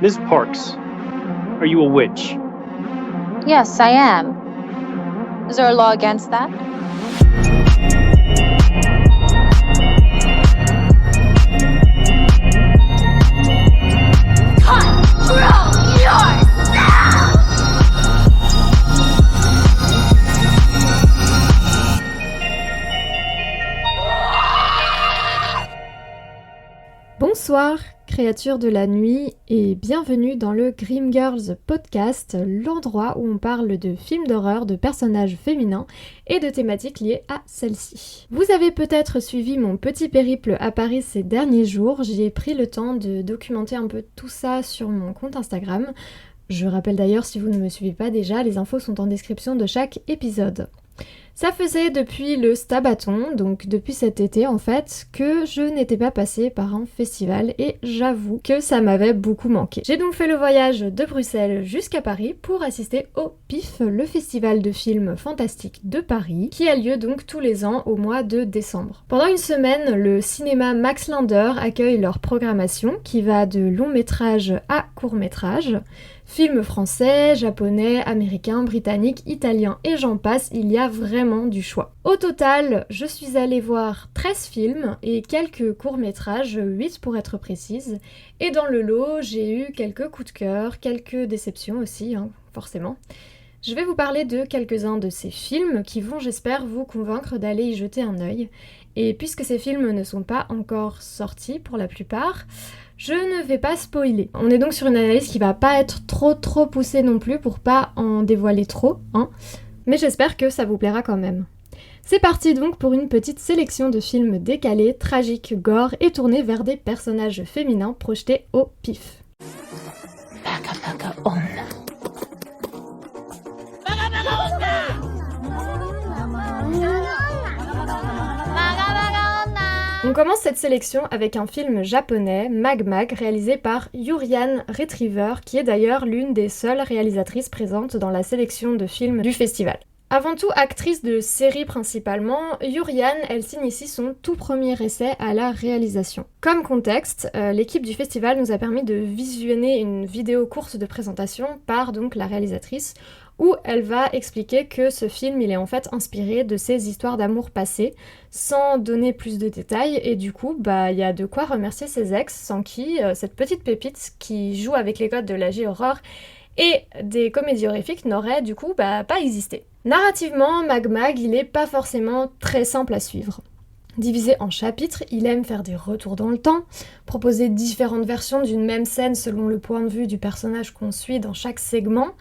Miss Parks, are you a witch? Yes, I am. Is there a law against that? Control yourself! Bonsoir, créatures de la nuit, et bienvenue dans le Grim Girls Podcast, l'endroit où on parle de films d'horreur, de personnages féminins et de thématiques liées à celles-ci. Vous avez peut-être suivi mon petit périple à Paris ces derniers jours, j'ai pris le temps de documenter un peu tout ça sur mon compte Instagram. Je rappelle d'ailleurs, si vous ne me suivez pas déjà, les infos sont en description de chaque épisode. Ça faisait depuis le Stabaton, donc depuis cet été en fait, que je n'étais pas passée par un festival et j'avoue que ça m'avait beaucoup manqué. J'ai donc fait le voyage de Bruxelles jusqu'à Paris pour assister au PIF, le festival de films fantastiques de Paris, qui a lieu donc tous les ans au mois de décembre. Pendant une semaine, le cinéma Max Linder accueille leur programmation qui va de long métrage à court métrage. Films français, japonais, américains, britanniques, italiens et j'en passe, il y a vraiment du choix. Au total, je suis allée voir 13 films et quelques courts-métrages, 8 pour être précise. Et dans le lot, j'ai eu quelques coups de cœur, quelques déceptions aussi, forcément. Je vais vous parler de quelques-uns de ces films qui vont, j'espère, vous convaincre d'aller y jeter un œil. Et puisque ces films ne sont pas encore sortis pour la plupart, je ne vais pas spoiler. On est donc sur une analyse qui va pas être trop poussée non plus pour pas en dévoiler trop, mais j'espère que ça vous plaira quand même. C'est parti donc pour une petite sélection de films décalés, tragiques, gore et tournés vers des personnages féminins projetés au pif. On commence cette sélection avec un film japonais, Mag Mag, réalisé par Yurian Retriever, qui est d'ailleurs l'une des seules réalisatrices présentes dans la sélection de films du festival. Avant tout actrice de série principalement, Yurian, elle signe ici son tout premier essai à la réalisation. Comme contexte, l'équipe du festival nous a permis de visionner une vidéo courte de présentation par donc la réalisatrice, où elle va expliquer que ce film il est en fait inspiré de ses histoires d'amour passées, sans donner plus de détails, et du coup il y a de quoi remercier ses ex, sans qui cette petite pépite qui joue avec les codes de la J-horror et des comédies horrifiques n'aurait du coup pas existé. Narrativement, Mag Mag il est pas forcément très simple à suivre. Divisé en chapitres, il aime faire des retours dans le temps, proposer différentes versions d'une même scène selon le point de vue du personnage qu'on suit dans chaque segment.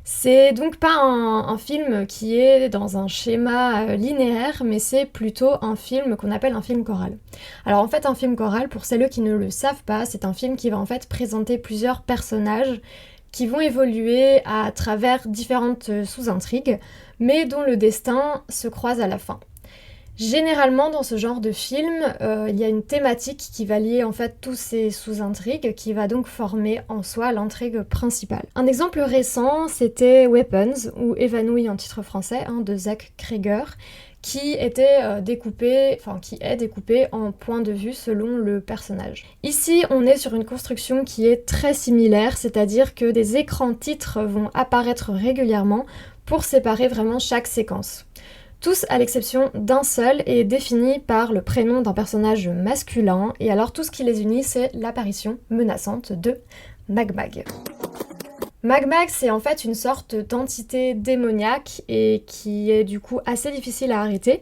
C'est donc pas un film qui est dans un schéma linéaire, mais c'est plutôt un film qu'on appelle un film choral. Alors en fait, un film choral, pour celles qui ne le savent pas, c'est un film qui va en fait présenter plusieurs personnages qui vont évoluer à travers différentes sous-intrigues, mais dont le destin se croise à la fin. Généralement, dans ce genre de film, il y a une thématique qui va lier en fait tous ces sous-intrigues, qui va donc former en soi l'intrigue principale. Un exemple récent, c'était Weapons, ou Évanoui en titre français, de Zach Cregger, qui est découpé en points de vue selon le personnage. Ici, on est sur une construction qui est très similaire, c'est-à-dire que des écrans titres vont apparaître régulièrement pour séparer vraiment chaque séquence. Tous à l'exception d'un seul est défini par le prénom d'un personnage masculin, et alors tout ce qui les unit c'est l'apparition menaçante de Mag Mag. Mag Mag c'est en fait une sorte d'entité démoniaque et qui est du coup assez difficile à arrêter,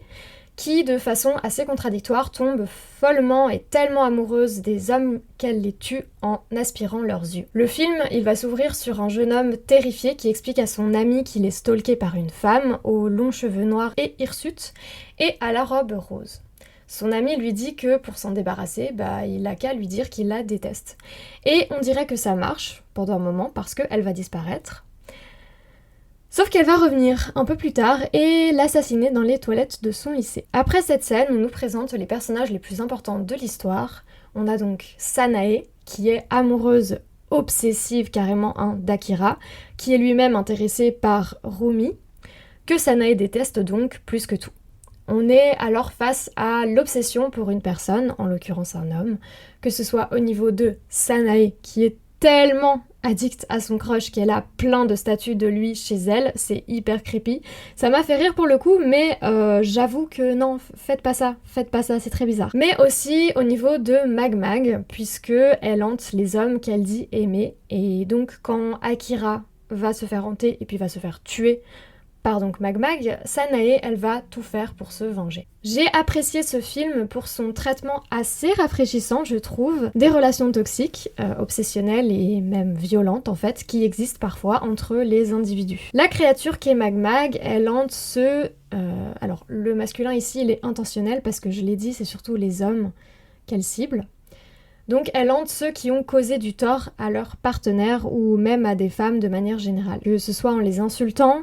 qui de façon assez contradictoire tombe follement et tellement amoureuse des hommes qu'elle les tue en aspirant leurs yeux. Le film, il va s'ouvrir sur un jeune homme terrifié qui explique à son ami qu'il est stalké par une femme aux longs cheveux noirs et hirsutes et à la robe rose. Son ami lui dit que pour s'en débarrasser, il a qu'à lui dire qu'il la déteste. Et on dirait que ça marche pendant un moment parce qu'elle va disparaître. Sauf qu'elle va revenir un peu plus tard et l'assassiner dans les toilettes de son lycée. Après cette scène, on nous présente les personnages les plus importants de l'histoire. On a donc Sanae, qui est amoureuse obsessive carrément d'Akira, qui est lui-même intéressé par Rumi, que Sanae déteste donc plus que tout. On est alors face à l'obsession pour une personne, en l'occurrence un homme, que ce soit au niveau de Sanae, qui est tellement addict à son crush qu'elle a plein de statues de lui chez elle, c'est hyper creepy. Ça m'a fait rire pour le coup, mais j'avoue que non, faites pas ça, c'est très bizarre. Mais aussi au niveau de Mag Mag, puisque elle hante les hommes qu'elle dit aimer, et donc quand Akira va se faire hanter et puis va se faire tuer par donc Mag Mag, Sanae, elle va tout faire pour se venger. J'ai apprécié ce film pour son traitement assez rafraîchissant, je trouve, des relations toxiques, obsessionnelles et même violentes en fait, qui existent parfois entre les individus. La créature qui est Mag Mag, elle hante ceux... alors, le masculin ici, il est intentionnel parce que je l'ai dit, c'est surtout les hommes qu'elle cible. Donc elle hante ceux qui ont causé du tort à leur partenaire ou même à des femmes de manière générale. Que ce soit en les insultant,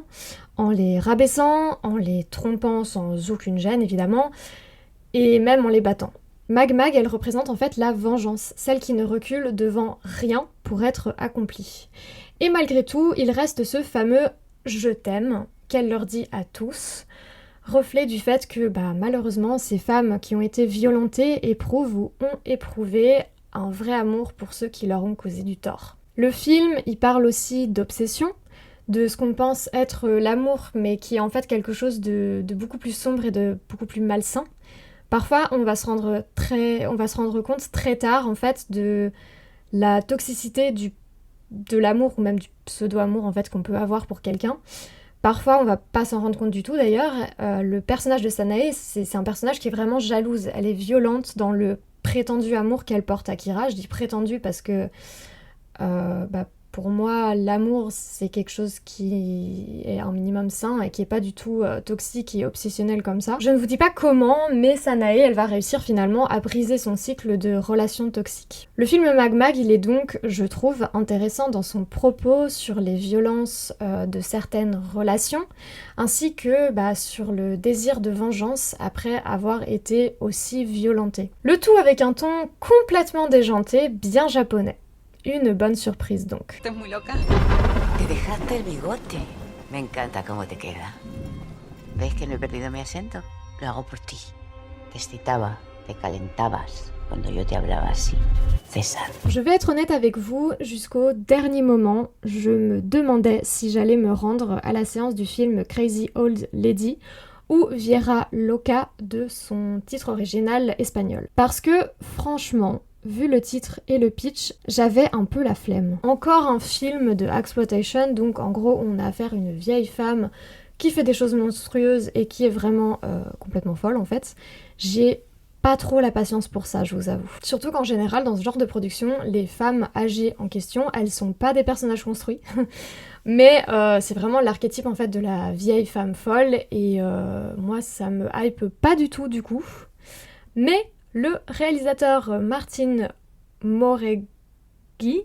en les rabaissant, en les trompant sans aucune gêne évidemment, et même en les battant. Mag Mag, elle représente en fait la vengeance, celle qui ne recule devant rien pour être accomplie. Et malgré tout, il reste ce fameux « je t'aime » qu'elle leur dit à tous, reflet du fait que malheureusement ces femmes qui ont été violentées éprouvent ou ont éprouvé un vrai amour pour ceux qui leur ont causé du tort. Le film, il parle aussi d'obsession, de ce qu'on pense être l'amour, mais qui est en fait quelque chose de beaucoup plus sombre et de beaucoup plus malsain. Parfois, on va se rendre compte très tard en fait de la toxicité de l'amour ou même du pseudo-amour en fait qu'on peut avoir pour quelqu'un. Parfois, on va pas s'en rendre compte du tout d'ailleurs. Le personnage de Sanae, c'est un personnage qui est vraiment jalouse. Elle est violente dans le prétendu amour qu'elle porte à Kira. Je dis prétendu parce que pour moi, l'amour, c'est quelque chose qui est un minimum sain et qui est pas du tout toxique et obsessionnel comme ça. Je ne vous dis pas comment, mais Sanae, elle va réussir finalement à briser son cycle de relations toxiques. Le film Mag Mag, il est donc, je trouve, intéressant dans son propos sur les violences de certaines relations, ainsi que sur le désir de vengeance après avoir été aussi violenté. Le tout avec un ton complètement déjanté, bien japonais. Une bonne surprise donc. Estás muy loca. Te dejaste el bigote. Me encanta cómo te queda. ¿Ves que no he perdido mi acento? Lo hago por ti. Te excitaba, te calentabas cuando yo te hablaba así. César. Je vais être honnête avec vous, jusqu'au dernier moment, je me demandais si j'allais me rendre à la séance du film Crazy Old Lady ou Viera Loca de son titre original espagnol. Parce que, franchement, vu le titre et le pitch, j'avais un peu la flemme. Encore un film de exploitation, donc en gros on a affaire à une vieille femme qui fait des choses monstrueuses et qui est vraiment complètement folle en fait. J'ai pas trop la patience pour ça, je vous avoue. Surtout qu'en général, dans ce genre de production, les femmes âgées en question, elles sont pas des personnages construits, mais c'est vraiment l'archétype en fait de la vieille femme folle et moi ça me hype pas du tout du coup. Mais le réalisateur Martin Moregui,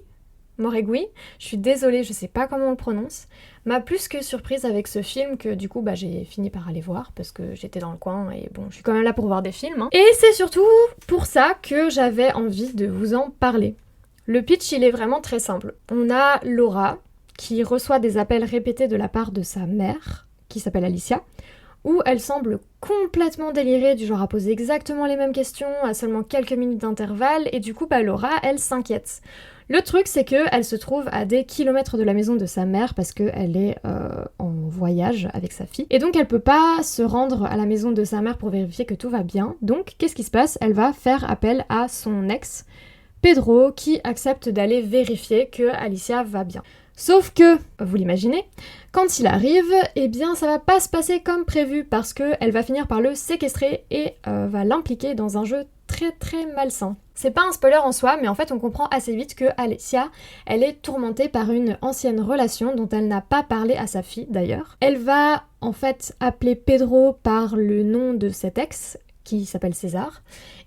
je suis désolée, je sais pas comment on le prononce, m'a plus que surprise avec ce film que du coup j'ai fini par aller voir parce que j'étais dans le coin et bon, je suis quand même là pour voir des films. Hein. Et c'est surtout pour ça que j'avais envie de vous en parler. Le pitch, il est vraiment très simple. On a Laura qui reçoit des appels répétés de la part de sa mère, qui s'appelle Alicia, où elle semble complètement délirée, du genre à poser exactement les mêmes questions à seulement quelques minutes d'intervalle, et du coup Laura, elle s'inquiète. Le truc, c'est qu'elle se trouve à des kilomètres de la maison de sa mère parce qu'elle est en voyage avec sa fille, et donc elle peut pas se rendre à la maison de sa mère pour vérifier que tout va bien. Donc qu'est-ce qui se passe? Elle va faire appel à son ex, Pedro, qui accepte d'aller vérifier que Alicia va bien. Sauf que, vous l'imaginez, quand il arrive, eh bien ça va pas se passer comme prévu parce qu'elle va finir par le séquestrer et va l'impliquer dans un jeu très très malsain. C'est pas un spoiler en soi, mais en fait on comprend assez vite que Alicia, elle est tourmentée par une ancienne relation dont elle n'a pas parlé à sa fille d'ailleurs. Elle va en fait appeler Pedro par le nom de cet ex, qui s'appelle César,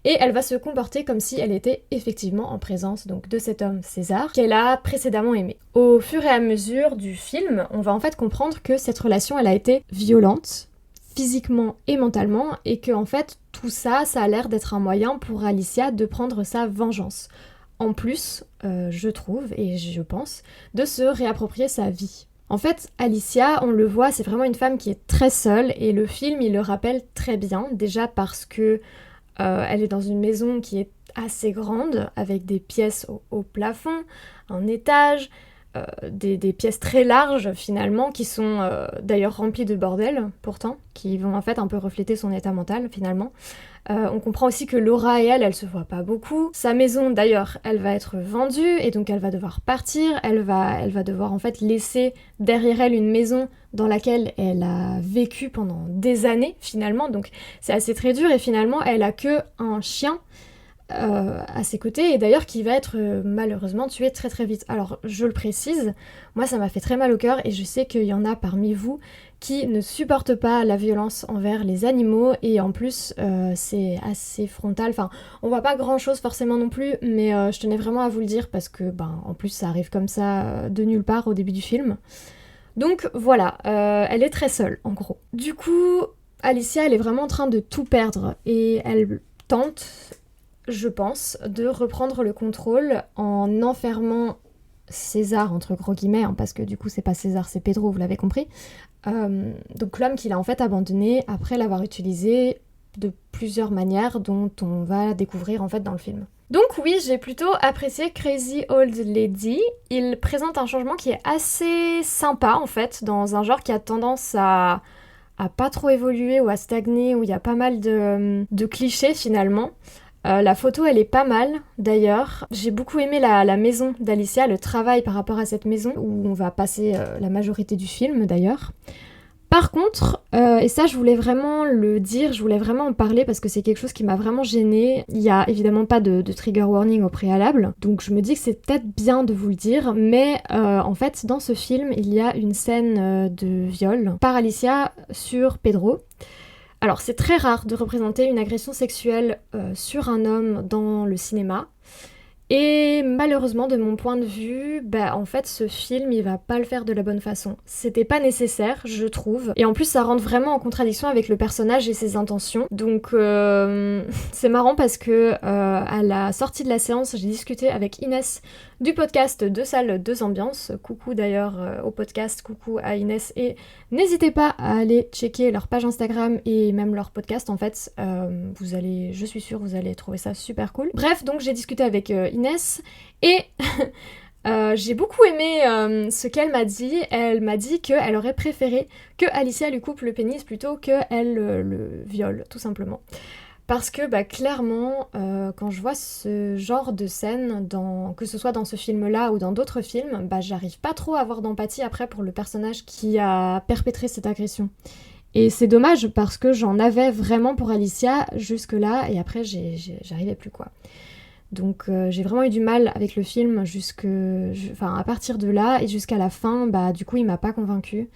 et elle va se comporter comme si elle était effectivement en présence donc de cet homme César qu'elle a précédemment aimé. Au fur et à mesure du film, on va en fait comprendre que cette relation elle a été violente, physiquement et mentalement, et que en fait tout ça, ça a l'air d'être un moyen pour Alicia de prendre sa vengeance. En plus, je trouve, et je pense, de se réapproprier sa vie. En fait, Alicia, on le voit, c'est vraiment une femme qui est très seule et le film, il le rappelle très bien, déjà parce que Elle est dans une maison qui est assez grande, avec des pièces au plafond, un étage, des pièces très larges finalement, qui sont d'ailleurs remplies de bordel pourtant, qui vont en fait un peu refléter son état mental finalement. On comprend aussi que Laura et elle se voient pas beaucoup. Sa maison d'ailleurs, elle va être vendue et donc elle va devoir partir. Elle va devoir en fait laisser derrière elle une maison dans laquelle elle a vécu pendant des années finalement. Donc c'est assez très dur et finalement elle a que un chien à ses côtés et d'ailleurs qui va être malheureusement tué très très vite. Alors je le précise, moi ça m'a fait très mal au cœur et je sais qu'il y en a parmi vous qui ne supportent pas la violence envers les animaux et en plus c'est assez frontal, enfin on voit pas grand chose forcément non plus mais je tenais vraiment à vous le dire parce que en plus ça arrive comme ça de nulle part au début du film. Donc voilà, elle est très seule en gros. Du coup Alicia elle est vraiment en train de tout perdre et elle tente, je pense, de reprendre le contrôle en enfermant César, entre gros guillemets, hein, parce que du coup c'est pas César, c'est Pedro, vous l'avez compris. Donc l'homme qu'il a en fait abandonné après l'avoir utilisé de plusieurs manières dont on va découvrir en fait dans le film. Donc oui, j'ai plutôt apprécié Crazy Old Lady. Il présente un changement qui est assez sympa en fait, dans un genre qui a tendance à pas trop évoluer ou à stagner, où il y a pas mal de clichés finalement. La photo elle est pas mal d'ailleurs. J'ai beaucoup aimé la maison d'Alicia, le travail par rapport à cette maison où on va passer la majorité du film d'ailleurs. Par contre, et ça je voulais vraiment le dire, je voulais vraiment en parler parce que c'est quelque chose qui m'a vraiment gênée. Il y a évidemment pas de trigger warning au préalable, donc je me dis que c'est peut-être bien de vous le dire, mais en fait dans ce film il y a une scène de viol par Alicia sur Pedro. Alors c'est très rare de représenter une agression sexuelle sur un homme dans le cinéma. Et malheureusement, de mon point de vue, en fait, ce film, il va pas le faire de la bonne façon. C'était pas nécessaire, je trouve. Et en plus, ça rentre vraiment en contradiction avec le personnage et ses intentions. Donc, c'est marrant parce que à la sortie de la séance, j'ai discuté avec Inès du podcast Deux salles, deux ambiances. Coucou d'ailleurs au podcast, coucou à Inès. Et n'hésitez pas à aller checker leur page Instagram et même leur podcast, en fait. Vous allez, je suis sûre, vous allez trouver ça super cool. Bref, donc j'ai discuté avec Inès et j'ai beaucoup aimé ce qu'elle m'a dit. Elle m'a dit qu'elle aurait préféré que Alicia lui coupe le pénis plutôt qu'elle le viole, tout simplement. Parce que clairement, quand je vois ce genre de scène, que ce soit dans ce film-là ou dans d'autres films, j'arrive pas trop à avoir d'empathie après pour le personnage qui a perpétré cette agression. Et c'est dommage parce que j'en avais vraiment pour Alicia jusque-là et après j'arrivais plus quoi. Donc j'ai vraiment eu du mal avec le film à partir de là et jusqu'à la fin, du coup il m'a pas convaincue.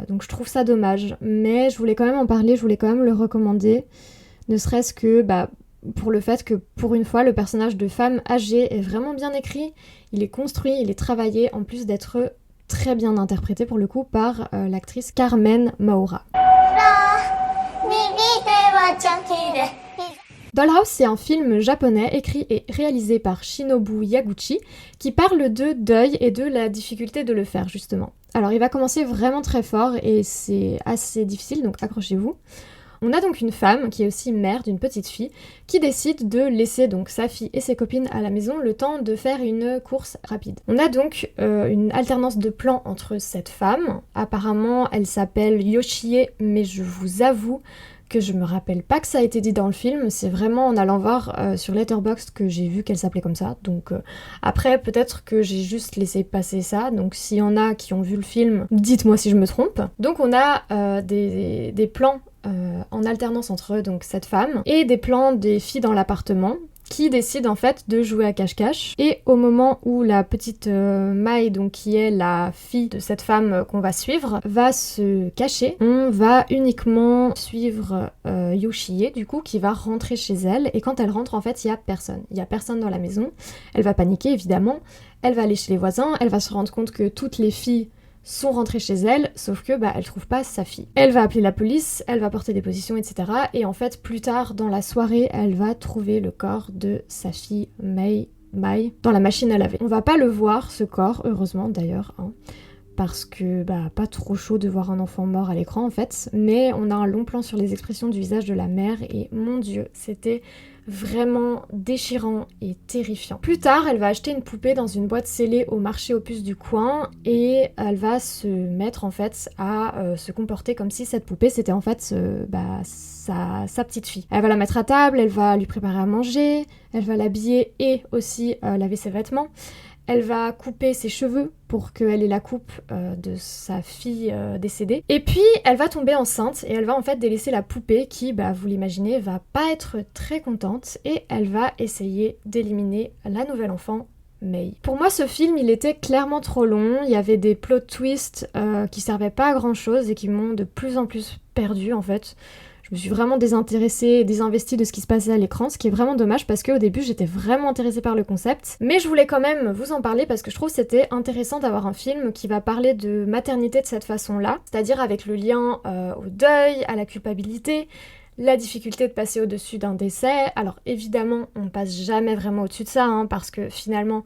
Donc je trouve ça dommage, mais je voulais quand même en parler, je voulais quand même le recommander, ne serait-ce que pour le fait que pour une fois le personnage de femme âgée est vraiment bien écrit, il est construit, il est travaillé, en plus d'être très bien interprété pour le coup par l'actrice Carmen Maura. Dollhouse, c'est un film japonais écrit et réalisé par Shinobu Yaguchi qui parle de deuil et de la difficulté de le faire justement. Alors il va commencer vraiment très fort et c'est assez difficile, donc accrochez-vous. On a donc une femme qui est aussi mère d'une petite fille qui décide de laisser donc sa fille et ses copines à la maison le temps de faire une course rapide. On a donc une alternance de plans entre cette femme. Apparemment elle s'appelle Yoshie, mais je vous avoue que je me rappelle pas que ça a été dit dans le film, c'est vraiment en allant voir sur Letterboxd que j'ai vu qu'elle s'appelait comme ça, donc après peut-être que j'ai juste laissé passer ça, donc s'il y en a qui ont vu le film, dites-moi si je me trompe. Donc on a des plans en alternance entre donc cette femme et des plans des filles dans l'appartement qui décident en fait de jouer à cache-cache. Et au moment où la petite Mai, donc qui est la fille de cette femme qu'on va suivre, va se cacher, on va uniquement suivre Yoshie du coup qui va rentrer chez elle. Et quand elle rentre en fait il y a personne dans la maison. Elle va paniquer évidemment, elle va aller chez les voisins, elle va se rendre compte que toutes les filles sont rentrées chez elle, sauf que elle trouve pas sa fille. Elle va appeler la police, elle va porter déposition, etc. Et en fait, plus tard dans la soirée, elle va trouver le corps de sa fille Mai dans la machine à laver. On va pas le voir, ce corps, heureusement d'ailleurs, hein, parce que pas trop chaud de voir un enfant mort à l'écran en fait, mais on a un long plan sur les expressions du visage de la mère et mon Dieu, c'était vraiment déchirant et terrifiant. Plus tard, elle va acheter une poupée dans une boîte scellée au marché aux puces du coin et elle va se mettre en fait à se comporter comme si cette poupée c'était en fait sa petite fille. Elle va la mettre à table, elle va lui préparer à manger, elle va l'habiller et aussi laver ses vêtements. Elle va couper ses cheveux pour qu'elle ait la coupe de sa fille décédée. Et puis, elle va tomber enceinte et elle va en fait délaisser la poupée qui, vous l'imaginez, va pas être très contente et elle va essayer d'éliminer la nouvelle enfant, May. Pour moi, ce film, il était clairement trop long. Il y avait des plot twists qui servaient pas à grand chose et qui m'ont de plus en plus perdue en fait. Je me suis vraiment désintéressée et désinvestie de ce qui se passait à l'écran, ce qui est vraiment dommage parce qu'au début j'étais vraiment intéressée par le concept. Mais je voulais quand même vous en parler parce que je trouve que c'était intéressant d'avoir un film qui va parler de maternité de cette façon-là, c'est-à-dire avec le lien au deuil, à la culpabilité, la difficulté de passer au-dessus d'un décès. Alors évidemment, on passe jamais vraiment au-dessus de ça, parce que finalement,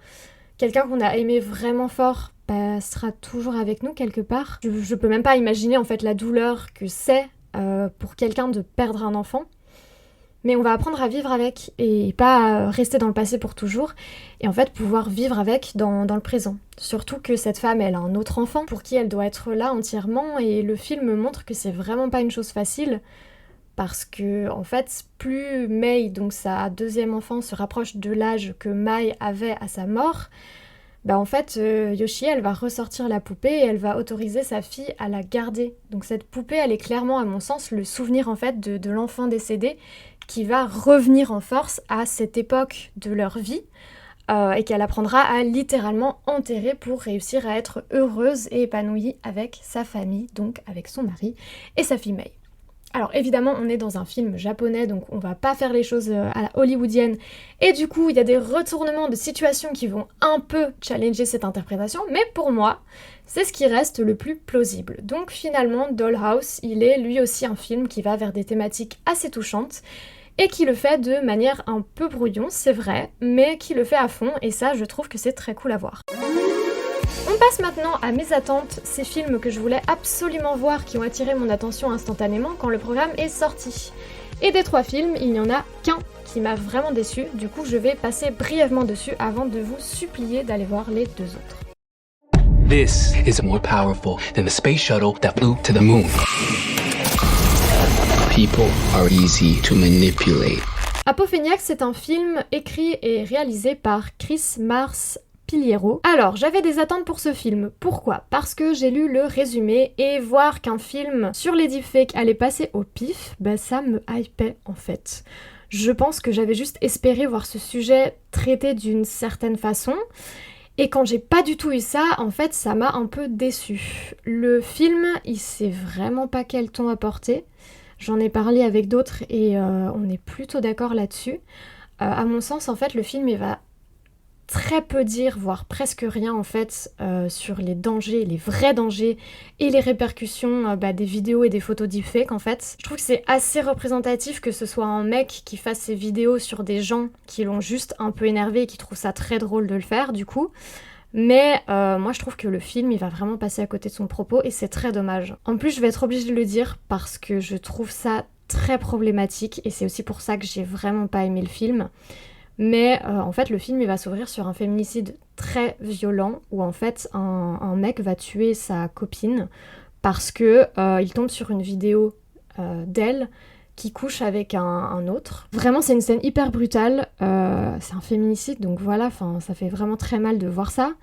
quelqu'un qu'on a aimé vraiment fort sera toujours avec nous quelque part. Je peux même pas imaginer en fait la douleur que c'est pour quelqu'un de perdre un enfant, mais on va apprendre à vivre avec et pas rester dans le passé pour toujours et en fait pouvoir vivre avec dans le présent. Surtout que cette femme, elle a un autre enfant pour qui elle doit être là entièrement et le film montre que c'est vraiment pas une chose facile parce que en fait plus May, donc sa deuxième enfant, se rapproche de l'âge que Mai avait à sa mort, en fait, Yoshie, elle va ressortir la poupée et elle va autoriser sa fille à la garder. Donc cette poupée, elle est clairement, à mon sens, le souvenir en fait de l'enfant décédé qui va revenir en force à cette époque de leur vie et qu'elle apprendra à littéralement enterrer pour réussir à être heureuse et épanouie avec sa famille, donc avec son mari et sa fille May. Alors évidemment, on est dans un film japonais, donc on va pas faire les choses à la hollywoodienne, et du coup, il y a des retournements de situation qui vont un peu challenger cette interprétation, mais pour moi, c'est ce qui reste le plus plausible. Donc finalement, Dollhouse, il est lui aussi un film qui va vers des thématiques assez touchantes, et qui le fait de manière un peu brouillon, c'est vrai, mais qui le fait à fond, et ça, je trouve que c'est très cool à voir. On passe maintenant à mes attentes, ces films que je voulais absolument voir qui ont attiré mon attention instantanément quand le programme est sorti. Et des 3 films, il n'y en a qu'un qui m'a vraiment déçu, du coup je vais passer brièvement dessus avant de vous supplier d'aller voir les 2 autres. This is more powerful than the space shuttle that flew to the moon. People are easy to manipulate. Apopheniac, c'est un film écrit et réalisé par Chris Mars Piliero. Alors, j'avais des attentes pour ce film. Pourquoi ? Parce que j'ai lu le résumé et voir qu'un film sur les deepfakes allait passer au pif, ça me hypait en fait. Je pense que j'avais juste espéré voir ce sujet traité d'une certaine façon. Et quand j'ai pas du tout eu ça, en fait, ça m'a un peu déçue. Le film, il sait vraiment pas quel ton apporter. J'en ai parlé avec d'autres et on est plutôt d'accord là-dessus. À mon sens, en fait, le film, il va très peu dire, voire presque rien en fait, sur les dangers, les vrais dangers et les répercussions des vidéos et des photos deepfake en fait. Je trouve que c'est assez représentatif que ce soit un mec qui fasse ses vidéos sur des gens qui l'ont juste un peu énervé et qui trouvent ça très drôle de le faire du coup. Mais moi je trouve que le film il va vraiment passer à côté de son propos et c'est très dommage. En plus je vais être obligée de le dire parce que je trouve ça très problématique et c'est aussi pour ça que j'ai vraiment pas aimé le film. Mais en fait le film il va s'ouvrir sur un féminicide très violent où en fait un mec va tuer sa copine parce que il tombe sur une vidéo d'elle qui couche avec un autre. Vraiment c'est une scène hyper brutale, c'est un féminicide donc voilà, ça fait vraiment très mal de voir ça.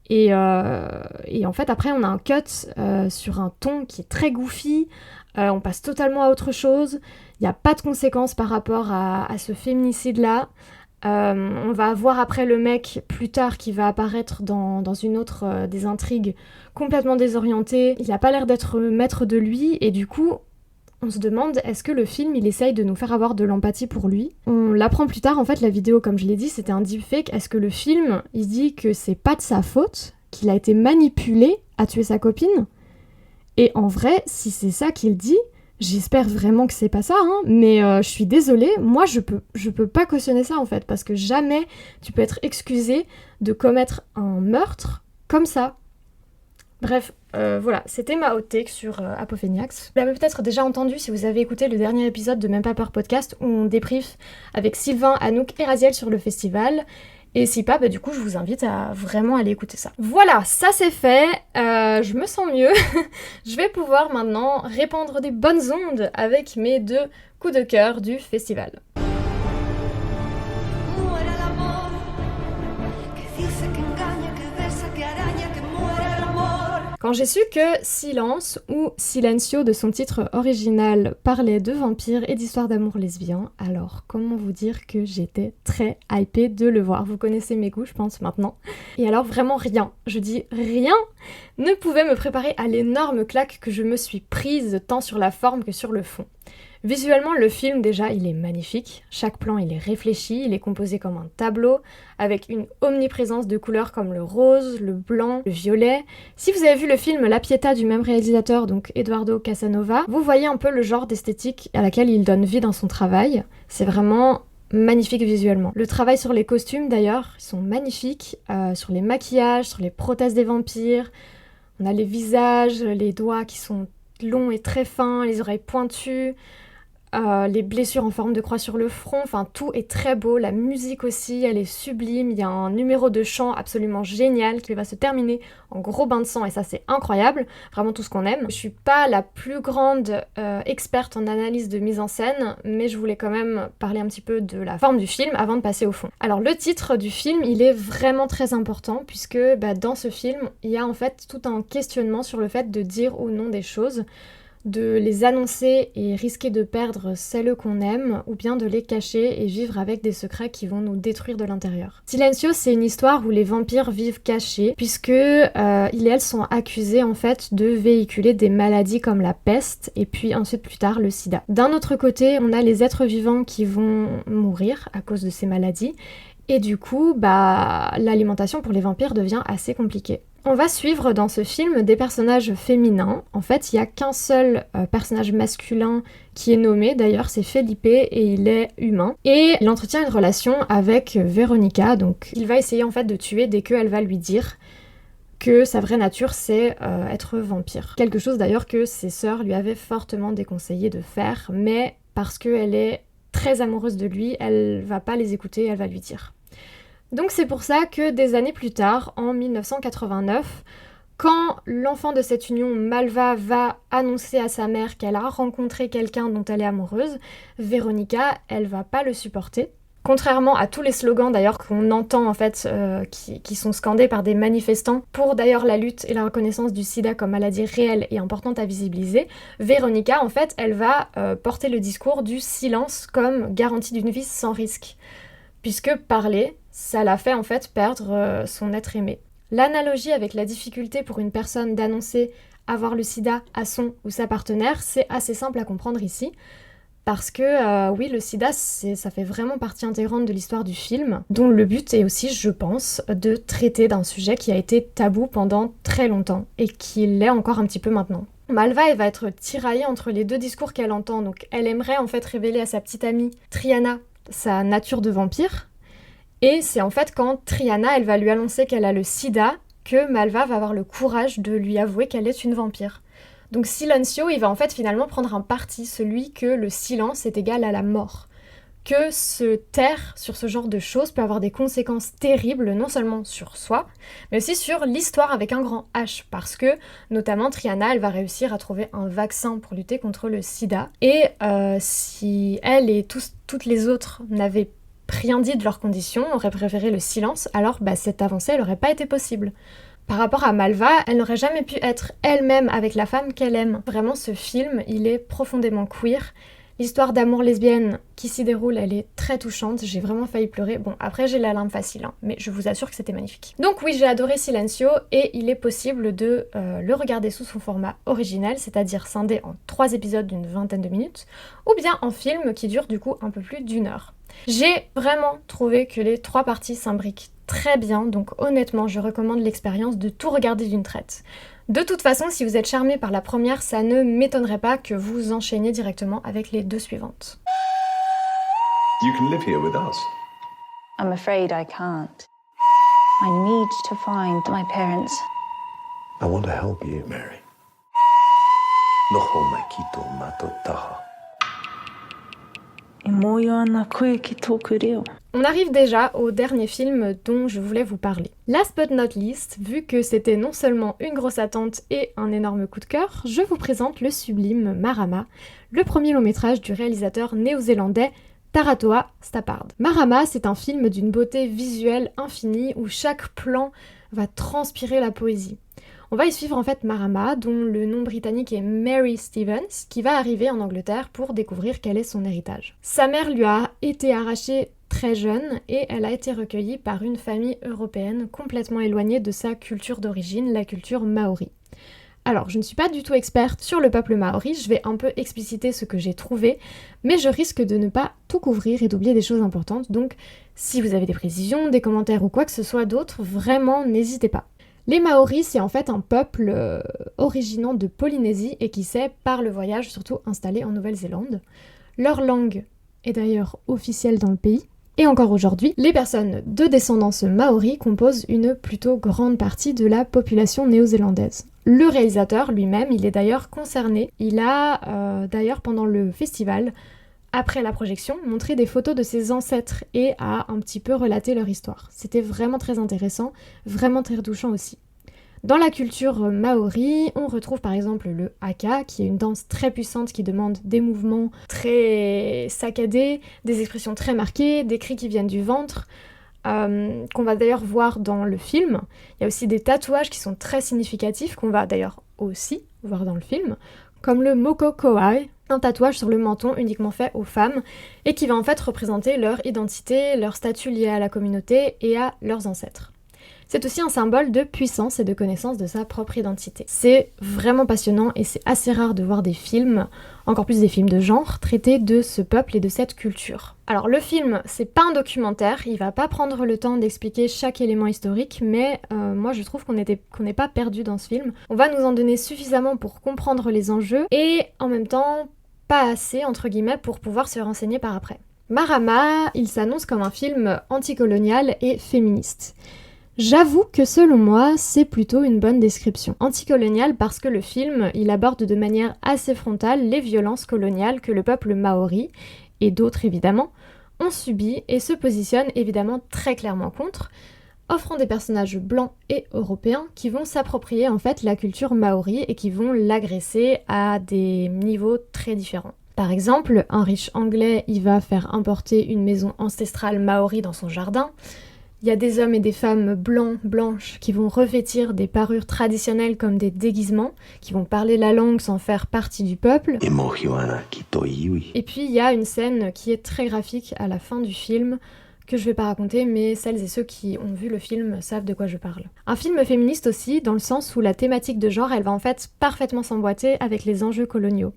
Et en fait après on a un cut sur un ton qui est très goofy, on passe totalement à autre chose, il n'y a pas de conséquences par rapport à ce féminicide là. On va voir après le mec plus tard qui va apparaître dans une autre des intrigues complètement désorienté. Il a pas l'air d'être maître de lui et du coup on se demande est-ce que le film il essaye de nous faire avoir de l'empathie pour lui. On l'apprend plus tard en fait, la vidéo comme je l'ai dit c'était un deepfake. Est-ce que le film il dit que c'est pas de sa faute, qu'il a été manipulé à tuer sa copine? Et en vrai si c'est ça qu'il dit, j'espère vraiment que c'est pas ça, mais je suis désolée, moi je peux pas cautionner ça en fait, parce que jamais tu peux être excusé de commettre un meurtre comme ça. Bref, voilà, c'était ma hot take sur Apopheniax. Vous l'avez peut-être déjà entendu si vous avez écouté le dernier épisode de Même pas peur podcast où on débrief avec Sylvain, Anouk et Raziel sur le festival. Et si pas, bah du coup, je vous invite à vraiment aller écouter ça. Voilà, ça c'est fait, je me sens mieux. Je vais pouvoir maintenant répandre des bonnes ondes avec mes 2 coups de cœur du festival. Quand j'ai su que Silence, ou Silencio de son titre original, parlait de vampires et d'histoires d'amour lesbien, alors comment vous dire que j'étais très hypée de le voir. Vous connaissez mes goûts, je pense, maintenant. Et alors vraiment rien, je dis rien, ne pouvait me préparer à l'énorme claque que je me suis prise tant sur la forme que sur le fond. Visuellement, le film, déjà, il est magnifique. Chaque plan, il est réfléchi, il est composé comme un tableau, avec une omniprésence de couleurs comme le rose, le blanc, le violet. Si vous avez vu le film La Pietà du même réalisateur, donc Eduardo Casanova, vous voyez un peu le genre d'esthétique à laquelle il donne vie dans son travail. C'est vraiment magnifique visuellement. Le travail sur les costumes, d'ailleurs, ils sont magnifiques, sur les maquillages, sur les prothèses des vampires. On a les visages, les doigts qui sont longs et très fins, les oreilles pointues, les blessures en forme de croix sur le front, enfin tout est très beau, la musique aussi, elle est sublime, il y a un numéro de chant absolument génial qui va se terminer en gros bain de sang et ça c'est incroyable, vraiment tout ce qu'on aime. Je suis pas la plus grande experte en analyse de mise en scène, mais je voulais quand même parler un petit peu de la forme du film avant de passer au fond. Alors le titre du film, il est vraiment très important puisque dans ce film, il y a en fait tout un questionnement sur le fait de dire ou non des choses, de les annoncer et risquer de perdre celles qu'on aime, ou bien de les cacher et vivre avec des secrets qui vont nous détruire de l'intérieur. Silencio, c'est une histoire où les vampires vivent cachés, puisque ils et elles sont accusés en fait de véhiculer des maladies comme la peste, et puis ensuite plus tard le sida. D'un autre côté, on a les êtres vivants qui vont mourir à cause de ces maladies, et du coup, l'alimentation pour les vampires devient assez compliquée. On va suivre dans ce film des personnages féminins. En fait, il n'y a qu'un seul personnage masculin qui est nommé, d'ailleurs c'est Felipe et il est humain. Et il entretient une relation avec Veronica, donc il va essayer en fait de tuer dès qu'elle va lui dire que sa vraie nature c'est être vampire. Quelque chose d'ailleurs que ses sœurs lui avaient fortement déconseillé de faire, mais parce qu'elle est très amoureuse de lui, elle va pas les écouter, elle va lui dire. Donc c'est pour ça que des années plus tard, en 1989, quand l'enfant de cette union, Malva, va annoncer à sa mère qu'elle a rencontré quelqu'un dont elle est amoureuse, Veronica, elle va pas le supporter. Contrairement à tous les slogans d'ailleurs qu'on entend en fait, qui sont scandés par des manifestants pour d'ailleurs la lutte et la reconnaissance du sida comme maladie réelle et importante à visibiliser, Veronica en fait elle va porter le discours du silence comme garantie d'une vie sans risque. Puisque parler, ça l'a fait en fait perdre son être aimé. L'analogie avec la difficulté pour une personne d'annoncer avoir le sida à son ou sa partenaire, c'est assez simple à comprendre ici. Parce que oui, le sida, ça fait vraiment partie intégrante de l'histoire du film, dont le but est aussi, je pense, de traiter d'un sujet qui a été tabou pendant très longtemps, et qui l'est encore un petit peu maintenant. Malva, elle va être tiraillée entre les 2 discours qu'elle entend, donc elle aimerait en fait révéler à sa petite amie, Triana, sa nature de vampire, et c'est en fait quand Triana, elle va lui annoncer qu'elle a le sida, que Malva va avoir le courage de lui avouer qu'elle est une vampire. Donc Silencio, il va en fait finalement prendre un parti, celui que le silence est égal à la mort. Que se taire sur ce genre de choses peut avoir des conséquences terribles, non seulement sur soi, mais aussi sur l'histoire avec un grand H, parce que notamment Triana, elle va réussir à trouver un vaccin pour lutter contre le sida, et si elle et toutes les autres n'avaient rien dit de leurs conditions, auraient préféré le silence, alors cette avancée, elle n'aurait pas été possible. Par rapport à Malva, elle n'aurait jamais pu être elle-même avec la femme qu'elle aime. Vraiment, ce film, il est profondément queer. L'histoire d'amour lesbienne qui s'y déroule, elle est très touchante. J'ai vraiment failli pleurer. Bon, après, j'ai la larme facile, mais je vous assure que c'était magnifique. Donc oui, j'ai adoré Silencio et il est possible de le regarder sous son format original, c'est-à-dire scindé en 3 épisodes d'une 20aine de minutes, ou bien en film qui dure du coup un peu plus d'1 heure. J'ai vraiment trouvé que les 3 parties s'imbriquent très bien, donc honnêtement, je recommande l'expérience de tout regarder d'une traite. De toute façon, si vous êtes charmé par la première, ça ne m'étonnerait pas que vous enchaîniez directement avec les 2 suivantes. You can live here with us. I'm afraid I can't. I need to find my parents. I want to help you, Mary. Noho makito matotaha. On arrive déjà au dernier film dont je voulais vous parler. Last but not least, vu que c'était non seulement une grosse attente et un énorme coup de cœur, je vous présente le sublime Marama, le premier long métrage du réalisateur néo-zélandais Taratoa Stappard. Marama, c'est un film d'une beauté visuelle infinie où chaque plan va transpirer la poésie. On va y suivre en fait Marama, dont le nom britannique est Mary Stevens, qui va arriver en Angleterre pour découvrir quel est son héritage. Sa mère lui a été arrachée très jeune et elle a été recueillie par une famille européenne complètement éloignée de sa culture d'origine, la culture maori. Alors, je ne suis pas du tout experte sur le peuple maori, je vais un peu expliciter ce que j'ai trouvé, mais je risque de ne pas tout couvrir et d'oublier des choses importantes, donc si vous avez des précisions, des commentaires ou quoi que ce soit d'autre, vraiment n'hésitez pas. Les Maoris, c'est en fait un peuple originant de Polynésie et qui s'est, par le voyage, surtout installé en Nouvelle-Zélande. Leur langue est d'ailleurs officielle dans le pays. Et encore aujourd'hui, les personnes de descendance maori composent une plutôt grande partie de la population néo-zélandaise. Le réalisateur lui-même, il est d'ailleurs concerné. Il a d'ailleurs pendant le festival, après la projection, montré des photos de ses ancêtres et a un petit peu relaté leur histoire. C'était vraiment très intéressant, vraiment très touchant aussi. Dans la culture maori, on retrouve par exemple le haka, qui est une danse très puissante qui demande des mouvements très saccadés, des expressions très marquées, des cris qui viennent du ventre, qu'on va d'ailleurs voir dans le film. Il y a aussi des tatouages qui sont très significatifs, qu'on va d'ailleurs aussi voir dans le film, comme le moko kowai, un tatouage sur le menton uniquement fait aux femmes, et qui va en fait représenter leur identité, leur statut lié à la communauté et à leurs ancêtres. C'est aussi un symbole de puissance et de connaissance de sa propre identité. C'est vraiment passionnant et c'est assez rare de voir des films, encore plus des films de genre, traités de ce peuple et de cette culture. Alors le film, c'est pas un documentaire, il va pas prendre le temps d'expliquer chaque élément historique, mais moi je trouve qu'on n'est pas perdu dans ce film. On va nous en donner suffisamment pour comprendre les enjeux et en même temps pas assez entre guillemets pour pouvoir se renseigner par après. Marama, il s'annonce comme un film anticolonial et féministe. J'avoue que selon moi, c'est plutôt une bonne description. Anticolonial parce que le film, il aborde de manière assez frontale les violences coloniales que le peuple maori, et d'autres évidemment, ont subies et se positionne évidemment très clairement contre, offrant des personnages blancs et européens qui vont s'approprier en fait la culture maori et qui vont l'agresser à des niveaux très différents. Par exemple, un riche anglais, il va faire importer une maison ancestrale maori dans son jardin. Il y a des hommes et des femmes blancs, blanches, qui vont revêtir des parures traditionnelles comme des déguisements, qui vont parler la langue sans faire partie du peuple. Et puis il y a une scène qui est très graphique à la fin du film, que je vais pas raconter, mais celles et ceux qui ont vu le film savent de quoi je parle. Un film féministe aussi, dans le sens où la thématique de genre, elle va en fait parfaitement s'emboîter avec les enjeux coloniaux.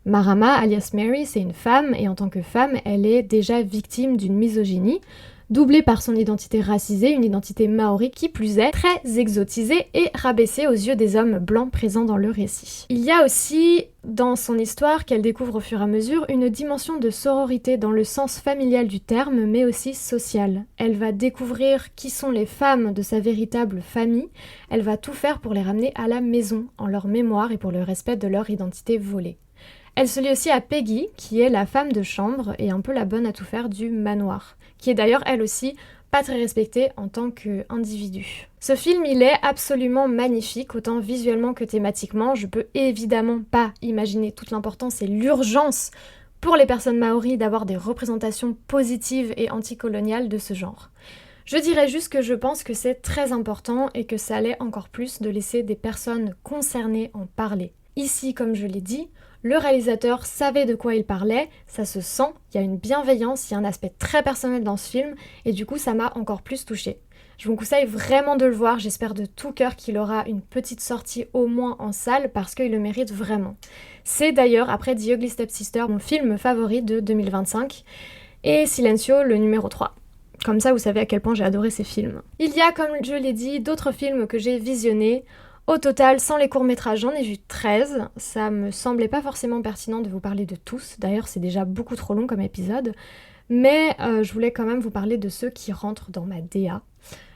Marama, alias Mary, c'est une femme, et en tant que femme, elle est déjà victime d'une misogynie, doublée par son identité racisée, une identité maori qui plus est très exotisée et rabaissée aux yeux des hommes blancs présents dans le récit. Il y a aussi, dans son histoire qu'elle découvre au fur et à mesure, une dimension de sororité dans le sens familial du terme, mais aussi social. Elle va découvrir qui sont les femmes de sa véritable famille, elle va tout faire pour les ramener à la maison, en leur mémoire et pour le respect de leur identité volée. Elle se lie aussi à Peggy, qui est la femme de chambre et un peu la bonne à tout faire du manoir, qui est d'ailleurs elle aussi pas très respectée en tant qu'individu. Ce film, il est absolument magnifique, autant visuellement que thématiquement. Je peux évidemment pas imaginer toute l'importance et l'urgence pour les personnes maoris d'avoir des représentations positives et anticoloniales de ce genre. Je dirais juste que je pense que c'est très important et que ça l'est encore plus de laisser des personnes concernées en parler. Ici, comme je l'ai dit, le réalisateur savait de quoi il parlait, ça se sent, il y a une bienveillance, il y a un aspect très personnel dans ce film, et du coup ça m'a encore plus touchée. Je vous conseille vraiment de le voir, j'espère de tout cœur qu'il aura une petite sortie au moins en salle, parce qu'il le mérite vraiment. C'est d'ailleurs, après The Ugly Stepsister, mon film favori de 2025, et Silencio, le numéro 3. Comme ça, vous savez à quel point j'ai adoré ces films. Il y a, comme je l'ai dit, d'autres films que j'ai visionnés. Au total, sans les courts-métrages, j'en ai vu 13. Ça me semblait pas forcément pertinent de vous parler de tous. D'ailleurs, c'est déjà beaucoup trop long comme épisode. Mais je voulais quand même vous parler de ceux qui rentrent dans ma DA.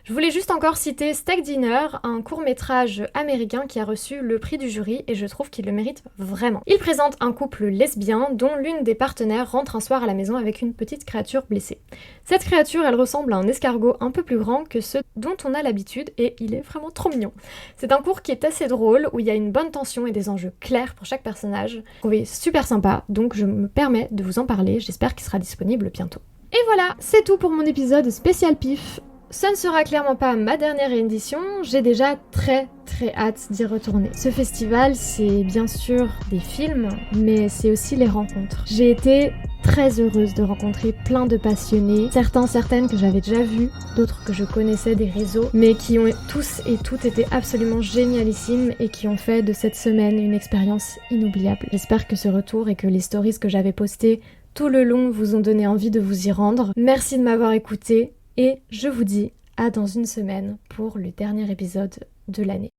Je voulais juste encore citer Steak Dinner, un court-métrage américain qui a reçu le prix du jury et je trouve qu'il le mérite vraiment. Il présente un couple lesbien dont l'une des partenaires rentre un soir à la maison avec une petite créature blessée. Cette créature, elle ressemble à un escargot un peu plus grand que ceux dont on a l'habitude et il est vraiment trop mignon. C'est un cours qui est assez drôle, où il y a une bonne tension et des enjeux clairs pour chaque personnage. J'ai trouvé super sympa, donc je me permets de vous en parler, j'espère qu'il sera disponible bientôt. Et voilà, c'est tout pour mon épisode spécial PIF. Ce ne sera clairement pas ma dernière édition, j'ai déjà très hâte d'y retourner. Ce festival, c'est bien sûr des films, mais c'est aussi les rencontres. J'ai été très heureuse de rencontrer plein de passionnés, certaines que j'avais déjà vues, d'autres que je connaissais des réseaux, mais qui ont tous et toutes été absolument génialissimes et qui ont fait de cette semaine une expérience inoubliable. J'espère que ce retour et que les stories que j'avais postées tout le long vous ont donné envie de vous y rendre. Merci de m'avoir écouté. Et je vous dis à dans une semaine pour le dernier épisode de l'année.